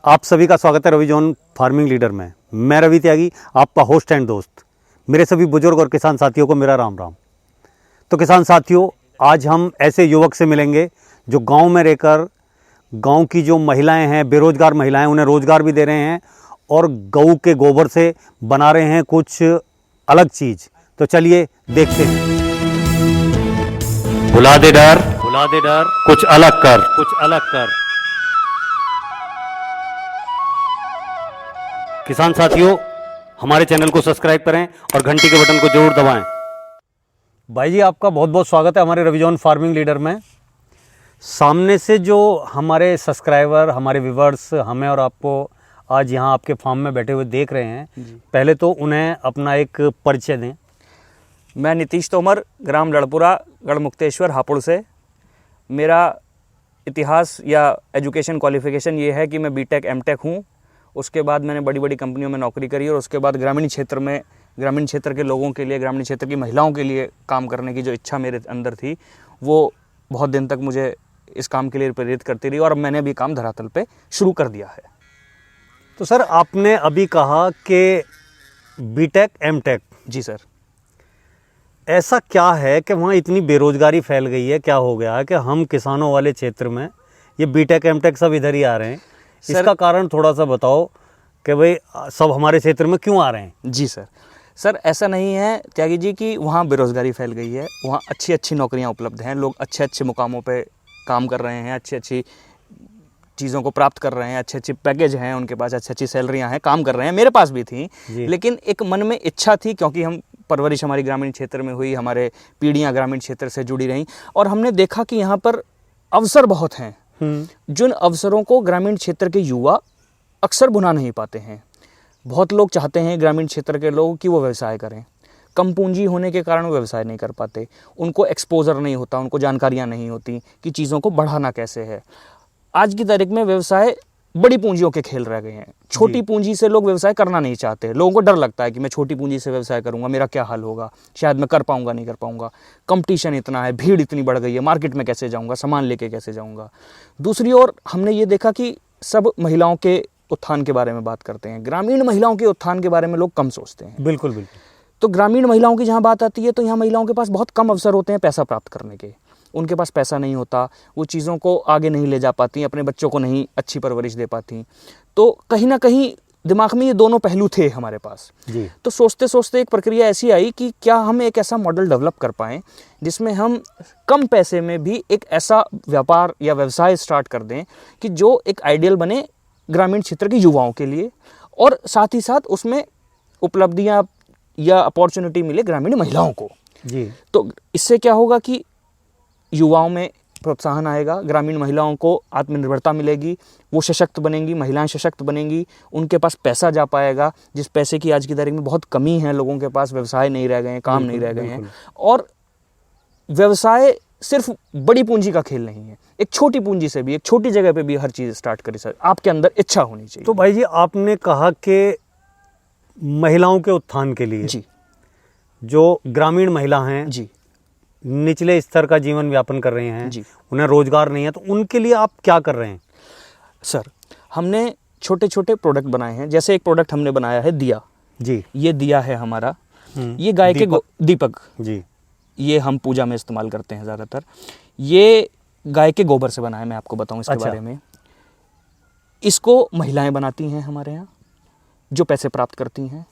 आप सभी का स्वागत है रवि जॉन फार्मिंग लीडर में। मैं रवि त्यागी, आपका होस्ट एंड दोस्त। मेरे सभी बुजुर्ग और किसान साथियों को मेरा राम राम। तो किसान साथियों, आज हम ऐसे युवक से मिलेंगे जो गांव में रहकर गांव की जो महिलाएं हैं, बेरोजगार महिलाएं, उन्हें रोजगार भी दे रहे हैं और गऊ के गोबर से बना रहे हैं कुछ अलग चीज़। तो चलिए देखते हैं। भुला दे डर, कुछ अलग कर। किसान साथियों, हमारे चैनल को सब्सक्राइब करें और घंटी के बटन को जरूर दबाएं। भाई जी, आपका बहुत बहुत स्वागत है हमारे रवि जॉन फार्मिंग लीडर में। सामने से जो हमारे सब्सक्राइबर, हमारे व्यूवर्स हमें और आपको आज यहाँ आपके फार्म में बैठे हुए देख रहे हैं, पहले तो उन्हें अपना एक परिचय दें। मैं नीतीश तोमर, ग्राम लड़पुरा, गढ़मुक्तेश्वर, हापुड़ से। मेरा इतिहास या एजुकेशन क्वालिफिकेशन ये है कि मैं बीटेक एमटेक हूँ। उसके बाद मैंने बड़ी बड़ी कंपनियों में नौकरी करी और उसके बाद ग्रामीण क्षेत्र के लोगों के लिए, ग्रामीण क्षेत्र की महिलाओं के लिए काम करने की जो इच्छा मेरे अंदर थी, वो बहुत दिन तक मुझे इस काम के लिए प्रेरित करती रही और मैंने भी काम धरातल पे शुरू कर दिया है। तो सर, आपने अभी कहा कि बीटेक एमटेक। जी सर। ऐसा क्या है कि वहाँ इतनी बेरोजगारी फैल गई है? क्या हो गया है कि हम किसानों वाले क्षेत्र में ये बीटेक एमटेक सब इधर ही आ रहे हैं? इसका कारण थोड़ा सा बताओ कि भाई सब हमारे क्षेत्र में क्यों आ रहे हैं? जी सर, ऐसा नहीं है त्यागी जी कि वहाँ बेरोज़गारी फैल गई है। वहाँ अच्छी अच्छी नौकरियाँ उपलब्ध हैं, लोग अच्छे अच्छे मुकामों पे काम कर रहे हैं, अच्छी अच्छी चीज़ों को प्राप्त कर रहे हैं, अच्छे अच्छे पैकेज हैं उनके पास, अच्छी अच्छी सैलरियाँ हैं, काम कर रहे हैं। मेरे पास भी थी, लेकिन एक मन में इच्छा थी, क्योंकि हम परवरिश हमारी ग्रामीण क्षेत्र में हुई, हमारे पीढ़ियाँ ग्रामीण क्षेत्र से जुड़ी रहीं और हमने देखा कि यहाँ पर अवसर बहुत हैं, जिन अवसरों को ग्रामीण क्षेत्र के युवा अक्सर भुना नहीं पाते हैं। बहुत लोग चाहते हैं, ग्रामीण क्षेत्र के लोग, कि वो व्यवसाय करें। कम पूंजी होने के कारण वो व्यवसाय नहीं कर पाते, उनको एक्सपोजर नहीं होता, उनको जानकारियाँ नहीं होती कि चीज़ों को बढ़ाना कैसे है। आज की तारीख में व्यवसाय बड़ी पूंजियों के खेल रह गए हैं। छोटी पूंजी से लोग व्यवसाय करना नहीं चाहते। लोगों को डर लगता है कि मैं छोटी पूंजी से व्यवसाय करूंगा, मेरा क्या हाल होगा, शायद मैं कर पाऊंगा नहीं कर पाऊंगा, कंपटीशन इतना है, भीड़ इतनी बढ़ गई है, मार्केट में कैसे जाऊंगा, सामान लेके कैसे जाऊंगा। दूसरी ओर हमने ये देखा कि सब महिलाओं के उत्थान के बारे में बात करते हैं, ग्रामीण महिलाओं के उत्थान के बारे में लोग कम सोचते हैं। बिल्कुल। तो ग्रामीण महिलाओं की जहाँ बात आती है, तो यहाँ महिलाओं के पास बहुत कम अवसर होते हैं पैसा प्राप्त करने के। उनके पास पैसा नहीं होता, वो चीज़ों को आगे नहीं ले जा पाती, अपने बच्चों को नहीं अच्छी परवरिश दे पाती। तो कहीं ना कहीं दिमाग में ये दोनों पहलू थे हमारे पास जी। तो सोचते सोचते एक प्रक्रिया ऐसी आई कि क्या हम एक ऐसा मॉडल डेवलप कर पाएँ जिसमें हम कम पैसे में भी एक ऐसा व्यापार या व्यवसाय स्टार्ट कर दें कि जो एक आइडियल बने ग्रामीण क्षेत्र के युवाओं के लिए, और साथ ही साथ उसमें उपलब्धियाँ या अपॉर्चुनिटी मिले ग्रामीण महिलाओं को जी। तो इससे क्या होगा कि युवाओं में प्रोत्साहन आएगा, ग्रामीण महिलाओं को आत्मनिर्भरता मिलेगी, वो सशक्त बनेंगी, महिलाएं सशक्त बनेंगी, उनके पास पैसा जा पाएगा, जिस पैसे की आज की तारीख में बहुत कमी है। लोगों के पास व्यवसाय नहीं रह गए हैं, काम नहीं रह गए हैं। और व्यवसाय सिर्फ बड़ी पूंजी का खेल नहीं है, एक छोटी पूंजी से भी, एक छोटी जगह पे भी हर चीज़ स्टार्ट करी सर, आपके अंदर इच्छा होनी चाहिए। तो भाई जी, आपने कहा कि महिलाओं के उत्थान के लिए जी, जो ग्रामीण महिला हैं जी, निचले स्तर का जीवन यापन कर रहे हैं जी, उन्हें रोजगार नहीं है, तो उनके लिए आप क्या कर रहे हैं? सर, हमने छोटे छोटे प्रोडक्ट बनाए हैं। जैसे एक प्रोडक्ट हमने बनाया है दिया जी, ये दिया है हमारा, ये गाय के दीपक जी, ये हम पूजा में इस्तेमाल करते हैं ज़्यादातर। ये गाय के गोबर से बना है, मैं आपको बताऊं इसके बारे में। इसको महिलाएं बनाती हैं हमारे यहाँ, जो पैसे प्राप्त करती हैं।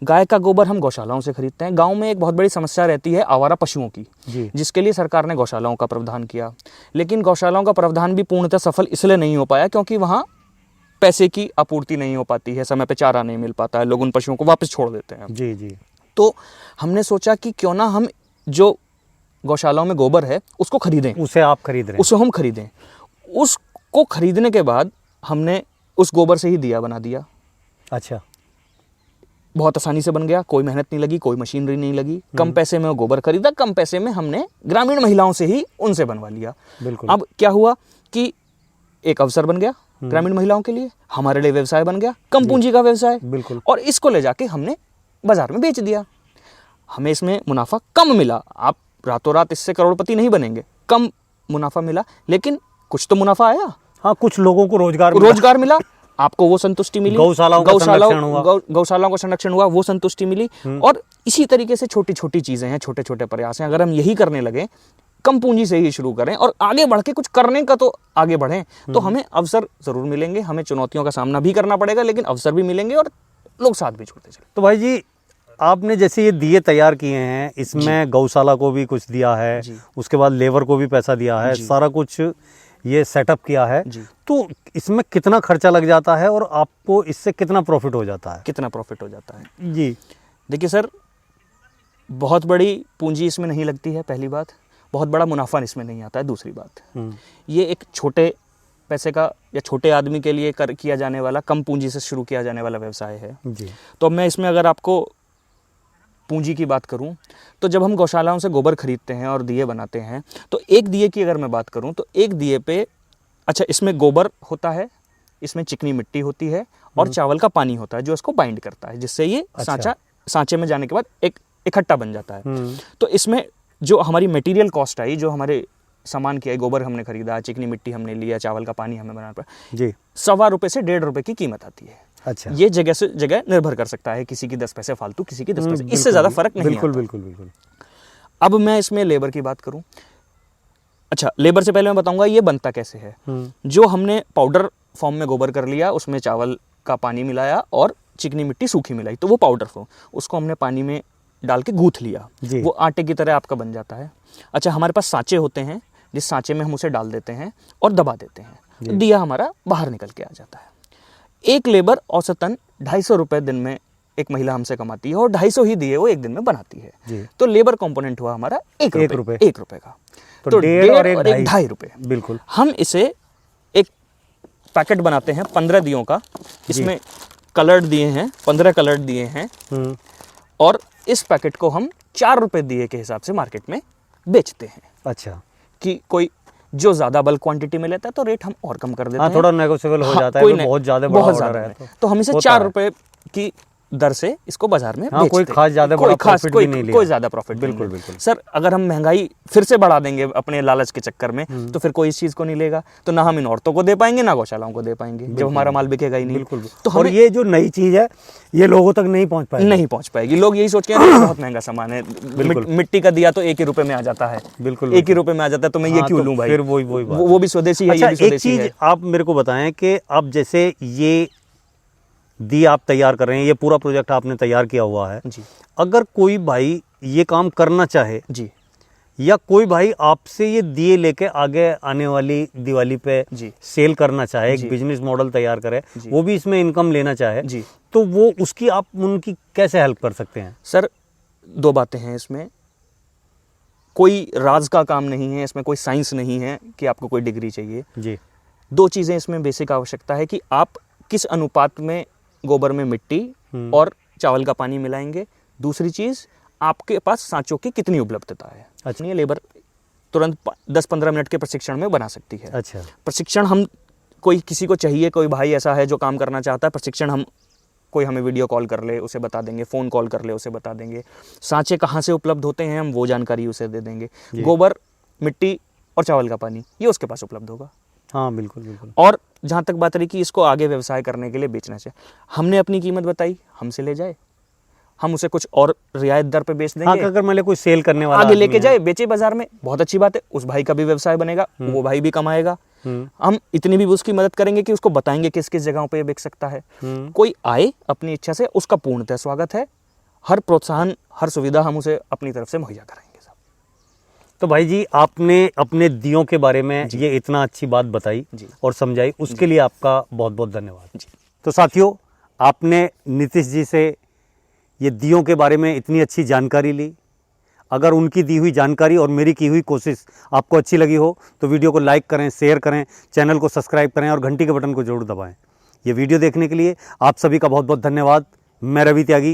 गाय का गोबर हम गौशालाओं से खरीदते हैं। गांव में एक बहुत बड़ी समस्या रहती है आवारा पशुओं की, जिसके लिए सरकार ने गौशालाओं का प्रावधान किया, लेकिन गौशालाओं का प्रावधान भी पूर्णतः सफल इसलिए नहीं हो पाया क्योंकि वहाँ पैसे की आपूर्ति नहीं हो पाती है, समय पे चारा नहीं मिल पाता है, लोग उन पशुओं को वापस छोड़ देते हैं जी जी। तो हमने सोचा कि क्यों ना हम जो गौशालाओं में गोबर है उसको खरीदें। उसे आप खरीद रहे हैं? उसे हम खरीदें। उसको खरीदने के बाद हमने उस गोबर से ही दिया बना दिया। अच्छा। बहुत आसानी से बन गया, कोई मेहनत नहीं लगी, कोई मशीनरी नहीं लगी, कम पैसे में वो गोबर खरीदा, कम पैसे में हमने ग्रामीण महिलाओं से ही उनसे बनवा लिया। बिल्कुल। अब क्या हुआ कि एक अवसर बन गया ग्रामीण महिलाओं के लिए, हमारे लिए व्यवसाय बन गया, कम पूंजी का व्यवसाय। बिल्कुल। और इसको ले जाके हमने बाजार में बेच दिया। हमें इसमें मुनाफा कम मिला, आप रातों रात इससे करोड़पति नहीं बनेंगे, कम मुनाफा मिला, लेकिन कुछ तो मुनाफा आया। हाँ, कुछ लोगों को रोजगार मिला। आपको वो संतुष्टि मिली, गौशालाओं का संरक्षण हुआ। गौशालाओं का संरक्षण हुआ, वो संतुष्टि मिली। और इसी तरीके से छोटी छोटी चीजें हैं, छोटे छोटे प्रयास हैं। अगर हम यही करने लगे, कम पूंजी से ही शुरू करें और आगे बढ़ के कुछ करने का तो आगे बढ़ें, तो हमें अवसर जरूर मिलेंगे। हमें चुनौतियों का सामना भी करना पड़ेगा, लेकिन अवसर भी मिलेंगे और लोग साथ भी जुड़ते चले। तो भाई जी, आपने जैसे ये दिए तैयार किए हैं, इसमें गौशाला को भी कुछ दिया है, उसके बाद लेबर को भी पैसा दिया है, सारा कुछ ये सेटअप किया है, तो इसमें कितना खर्चा लग जाता है और आपको इससे कितना प्रॉफिट हो जाता है? कितना प्रॉफिट हो जाता है जी, देखिए सर, बहुत बड़ी पूंजी इसमें नहीं लगती है, पहली बात। बहुत बड़ा मुनाफा इसमें नहीं आता है, दूसरी बात। ये एक छोटे पैसे का या छोटे आदमी के लिए किया जाने वाला, कम पूंजी से शुरू किया जाने वाला व्यवसाय है जी। तो अब मैं इसमें अगर आपको पूंजी की बात करूं, तो जब हम गौशालाओं से गोबर खरीदते हैं और दिए बनाते हैं, तो एक दिए की अगर मैं बात करूं, तो एक दिए पे, अच्छा, इसमें गोबर होता है, इसमें चिकनी मिट्टी होती है और चावल का पानी होता है जो इसको बाइंड करता है, जिससे ये सांचे में जाने के बाद एक इकट्ठा बन जाता है। तो इसमें जो हमारी मटेरियल कॉस्ट आई, जो हमारे सामान की आई, गोबर हमने खरीदा, चिकनी मिट्टी हमने लिया, चावल का पानी हमें बनाना पड़ा जी, ₹1.25 से ₹1.5 की कीमत आती है। अच्छा, ये जगह से जगह निर्भर कर सकता है, किसी की 10 पैसे फालतू, किसी की 10 पैसे, इससे ज़्यादा फर्क नहीं आता। बिल्कुल। अब मैं इसमें लेबर की बात करूं, अच्छा, लेबर से पहले मैं बताऊंगा ये बनता कैसे है। जो हमने पाउडर फॉर्म में गोबर कर लिया, उसमें चावल का पानी मिलाया और चिकनी मिट्टी सूखी मिलाई, तो वो पाउडर फॉर्म, उसको हमने पानी में डाल के गूंथ लिया, वो आटे की तरह आपका बन जाता है। अच्छा, हमारे पास सांचे होते हैं, जिस सांचे में हम उसे डाल देते हैं और दबा देते हैं, तो दिया हमारा बाहर निकल के आ जाता है। एक लेबर औसतन ₹250 दिन में एक महिला हमसे कमाती है और 250 ही दिए वो एक दिन में बनाती है। तो लेबर कंपोनेंट हुआ हमारा ₹1 का, तो ₹1.5 और ₹2.5। बिल्कुल। हम इसे एक पैकेट बनाते हैं 15 दियों का, इसमें कलर्ड दिए हैं, 15 कलर्ड दिए हैं, और इस पैकेट को हम ₹4 दिए के हिसाब से मार्केट में बेचते हैं। अच्छा, कि कोई जो ज्यादा बल्क क्वांटिटी में लेता है तो रेट हम और कम कर देते हैं, थोड़ा नेगोशिएबल हो जाता है, कोई बहुत ज्यादा बड़ा ऑर्डर है तो हम इसे ₹4 की दर से इसको बाजार में बेचते कोई खास ज्यादा बड़ा प्रॉफिट भी नहीं लिया, कोई ज्यादा प्रॉफिट। बिल्कुल। सर, अगर हम महंगाई फिर से बढ़ा देंगे अपने लालच के चक्कर में, तो फिर कोई इस चीज को नहीं लेगा, तो ना हम इन औरतों को दे पाएंगे, ना गौशालाओं को दे पाएंगे, जब हमारा माल बिकेगा ही नहीं। बिल्कुल। तो और ये जो नई चीज है, ये लोगों तक नहीं पहुंच पाएगी। लोग यही सोच के बहुत महंगा सामान है, मिट्टी का दिया तो ₹1 में आ जाता है, बिल्कुल ₹1 में आ जाता है, तो मैं ये क्यों लूं भाई? फिर वो भी स्वदेशी है। एक चीज आप मेरे को बताएं कि अब जैसे ये दिए आप तैयार कर रहे हैं, ये पूरा प्रोजेक्ट आपने तैयार किया हुआ है जी, अगर कोई भाई ये काम करना चाहे जी, या कोई भाई आपसे ये दिए लेके आगे आने वाली दिवाली पे सेल करना चाहे, एक बिजनेस मॉडल तैयार करे, वो भी इसमें इनकम लेना चाहे जी, तो वो उसकी आप उनकी कैसे हेल्प कर सकते हैं? सर, 2 बातें हैं इसमें। कोई राज का काम नहीं है, इसमें कोई साइंस नहीं है कि आपको कोई डिग्री चाहिए जी। 2 चीज़ें इसमें बेसिक आवश्यकता है कि आप किस अनुपात में गोबर में मिट्टी और चावल का पानी मिलाएंगे। दूसरी चीज़, आपके पास सांचों की कितनी उपलब्धता है। अच्छा, ये लेबर तुरंत 10-15 मिनट के प्रशिक्षण में बना सकती है। अच्छा, प्रशिक्षण हम किसी को चाहिए, कोई भाई ऐसा है जो काम करना चाहता है, प्रशिक्षण कोई हमें वीडियो कॉल कर ले, उसे बता देंगे, फ़ोन कॉल कर ले, उसे बता देंगे। सांचे कहाँ से उपलब्ध होते हैं, हम वो जानकारी उसे दे देंगे। गोबर, मिट्टी और चावल का पानी, ये उसके पास उपलब्ध होगा। हाँ, बिल्कुल। और जहाँ तक बात रही कि इसको आगे व्यवसाय करने के लिए बेचना चाहिए, हमने अपनी कीमत बताई, हमसे ले जाए, हम उसे कुछ और रियायत दर पे बेच देंगे। हाँ, अगर मान लो कोई सेल करने वाला आगे लेके जाए, बेचे बाजार में, बहुत अच्छी बात है, उस भाई का भी व्यवसाय बनेगा, वो भाई भी कमाएगा। हम इतनी भी उसकी मदद करेंगे कि उसको बताएंगे किस किस जगहों पे बिक सकता है। कोई आए अपनी इच्छा से, उसका पूर्णतः स्वागत है। हर प्रोत्साहन, हर सुविधा हम उसे अपनी तरफ से मुहैया कराएंगे। तो भाई जी, आपने अपने दियों के बारे में ये इतना अच्छी बात बताई और समझाई, उसके लिए आपका बहुत बहुत धन्यवाद जी। तो साथियों, आपने नीतीश जी से ये दियों के बारे में इतनी अच्छी जानकारी ली। अगर उनकी दी हुई जानकारी और मेरी की हुई कोशिश आपको अच्छी लगी हो तो वीडियो को लाइक करें, शेयर करें, चैनल को सब्सक्राइब करें और घंटी के बटन को जरूर दबाएं। ये वीडियो देखने के लिए आप सभी का बहुत बहुत धन्यवाद। मैं रवि त्यागी।